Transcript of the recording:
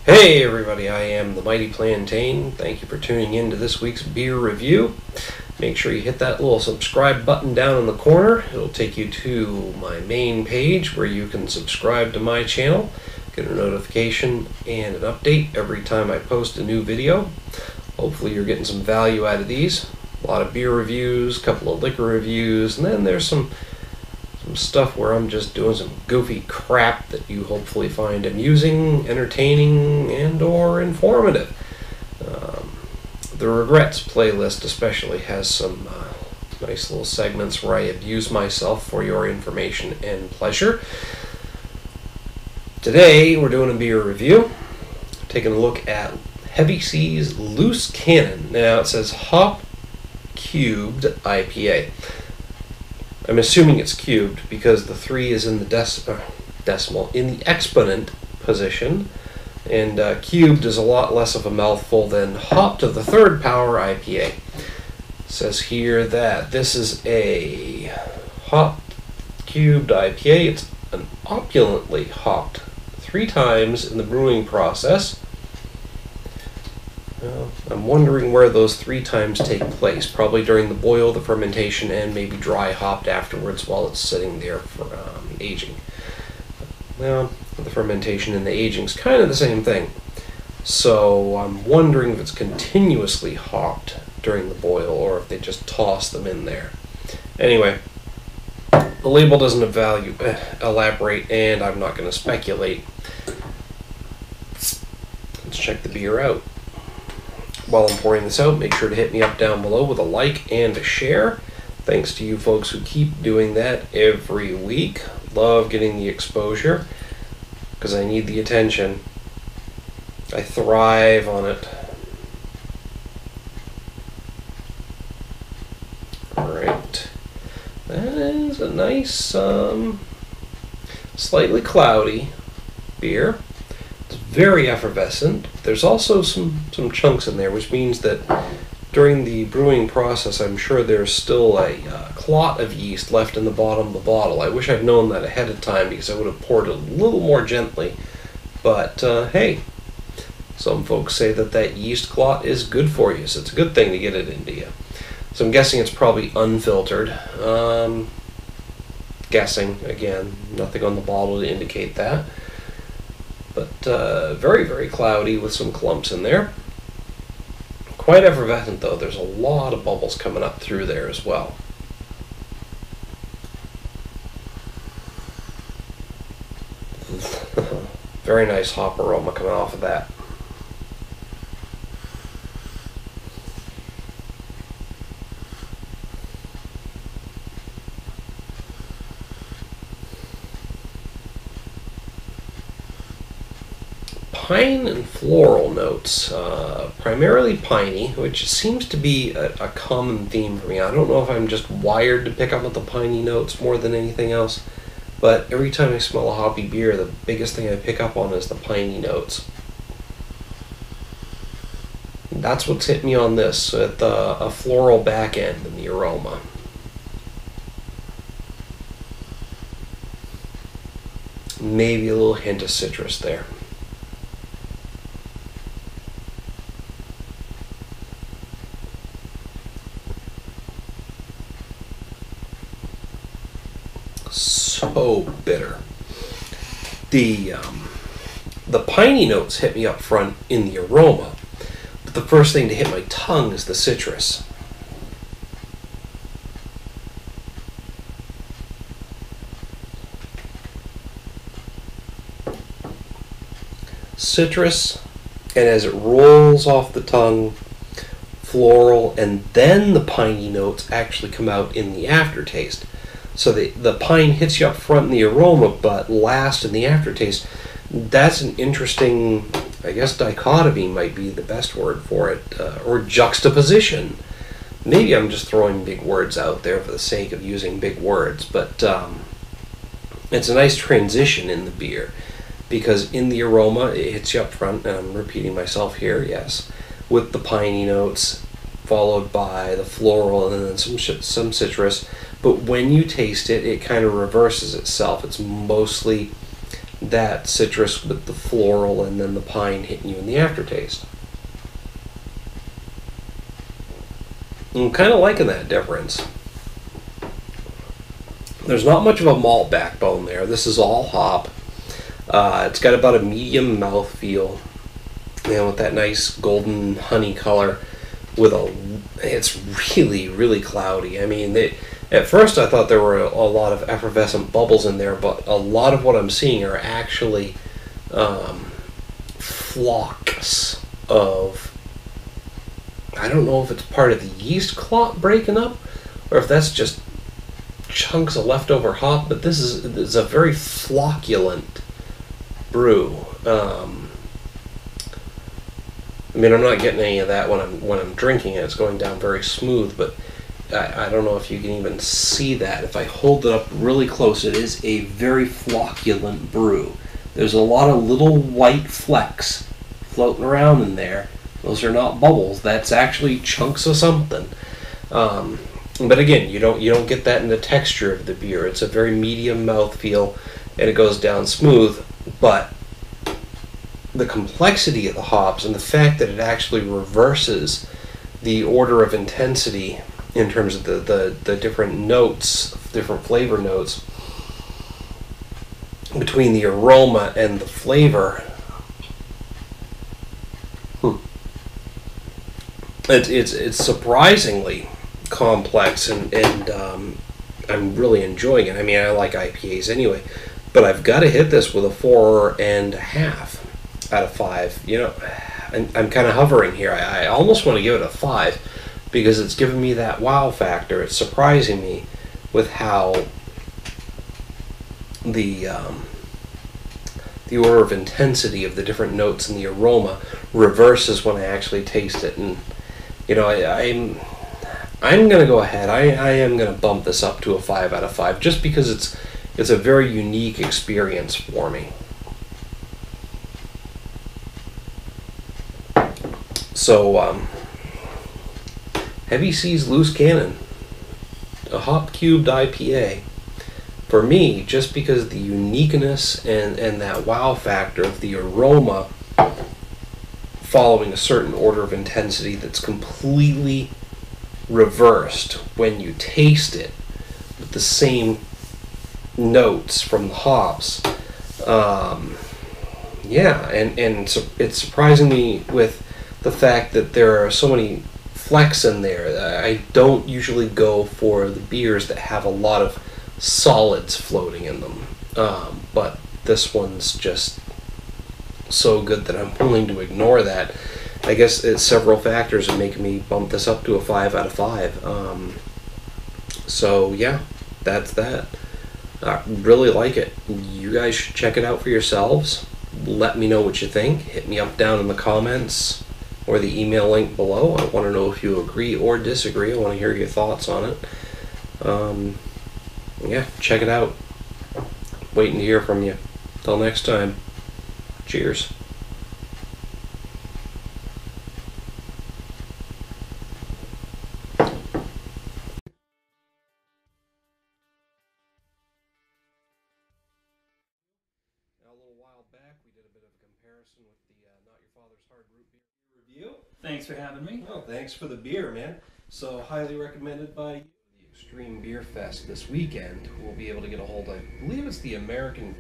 Hey everybody, I am the Mighty Plantain. Thank you for tuning in to this week's beer review. Make sure you hit that little subscribe button down in the corner. It'll take you to my main page where you can subscribe to my channel, get a notification and an update every time I post a new video. Hopefully you're getting some value out of these. A lot of beer reviews, a couple of liquor reviews, and then there's some stuff where I'm just doing some goofy crap that you hopefully find amusing, entertaining, and or informative. The Regrets playlist especially has some nice little segments where I abuse myself for your information and pleasure. Today we're doing a beer review, taking a look at Heavy Seas Loose Cannon. Now it says Hop Cubed IPA. I'm assuming it's cubed because the 3 is in the decimal, in the exponent position, and cubed is a lot less of a mouthful than hop to the 3rd power IPA. It says here that this is a hop cubed IPA. It's an opulently hopped 3 times in the brewing process. I'm wondering where those 3 times take place. Probably during the boil, the fermentation, and maybe dry hopped afterwards while it's sitting there for aging. Well, the fermentation and the aging is kind of the same thing. So I'm wondering if it's continuously hopped during the boil or if they just toss them in there. Anyway, the label doesn't elaborate, and I'm not going to speculate. Let's check the beer out. While I'm pouring this out, make sure to hit me up down below with a like and a share. Thanks to you folks who keep doing that every week. Love getting the exposure because I need the attention. I thrive on it. Alright. That is a nice, slightly cloudy beer. Very effervescent. There's also some chunks in there, which means that during the brewing process, I'm sure there's still a clot of yeast left in the bottom of the bottle. I wish I'd known that ahead of time because I would have poured it a little more gently. But hey, some folks say that yeast clot is good for you, so it's a good thing to get it into you. So I'm guessing it's probably unfiltered. Guessing, again, nothing on the bottle to indicate that. But very, very cloudy with some clumps in there. Quite effervescent though. There's a lot of bubbles coming up through there as well. Very nice hop aroma coming off of that. Pine and floral notes, primarily piney, which seems to be a common theme for me. I don't know if I'm just wired to pick up on the piney notes more than anything else, but every time I smell a hoppy beer, the biggest thing I pick up on is the piney notes. And that's what's hit me on this, with a floral back end in the aroma. Maybe a little hint of citrus there. So bitter. The piney notes hit me up front in the aroma, but the first thing to hit my tongue is the citrus. Citrus, and as it rolls off the tongue, floral, and then the piney notes actually come out in the aftertaste. So the pine hits you up front in the aroma, but last in the aftertaste. That's an interesting, I guess dichotomy might be the best word for it, or juxtaposition. Maybe I'm just throwing big words out there for the sake of using big words, but it's a nice transition in the beer, because in the aroma, it hits you up front, and I'm repeating myself here, yes, with the piney notes, followed by the floral, and then some citrus. But when you taste it, it kind of reverses itself. It's mostly that citrus with the floral and then the pine hitting you in the aftertaste. I'm kind of liking that difference. There's not much of a malt backbone there. This is all hop. It's got about a medium mouthfeel, with that nice golden honey color. It's really, really cloudy. I mean, at first I thought there were a lot of effervescent bubbles in there, but a lot of what I'm seeing are actually flocks of, I don't know if it's part of the yeast clot breaking up, or if that's just chunks of leftover hop, but this is a very flocculent brew. I mean, I'm not getting any of that when I'm drinking it. It's going down very smooth, but I don't know if you can even see that. If I hold it up really close, it is a very flocculent brew. There's a lot of little white flecks floating around in there. Those are not bubbles. That's actually chunks of something. But again, you don't get that in the texture of the beer. It's a very medium mouthfeel, and it goes down smooth. But the complexity of the hops and the fact that it actually reverses the order of intensity in terms of the different notes, different flavor notes between the aroma and the flavor. It's surprisingly complex, and I'm really enjoying it. I mean, I like IPAs anyway, but I've got to hit this with a 4.5 out of 5. I'm kind of hovering here. I almost want to give it a 5 because it's giving me that wow factor. It's surprising me with how the order of intensity of the different notes and the aroma reverses when I actually taste it. And I'm going to go ahead. I am going to bump this up to a 5 out of 5 just because it's a very unique experience for me. So, Heavy Seas Loose Cannon, a hop cubed IPA. For me, just because of the uniqueness and that wow factor of the aroma following a certain order of intensity that's completely reversed when you taste it with the same notes from the hops. And it's surprising me with the fact that there are so many flecks in there. I don't usually go for the beers that have a lot of solids floating in them, but this one's just so good that I'm willing to ignore that. I guess it's several factors are making me bump this up to a 5 out of 5. So yeah, that's that. I really like it. You guys should check it out for yourselves. Let me know what you think. Hit me up down in the comments or the email link below. I want to know if you agree or disagree. I want to hear your thoughts on it. Yeah, check it out. Waiting to hear from you. Till next time. Cheers. Now, a little while back, we did a bit of a comparison with the Not Your Father's Hard Root Beer review. Thanks for having me. Well, thanks for the beer, man. So, highly recommended by you. The Extreme Beer Fest this weekend. We'll be able to get a hold of, I believe it's the American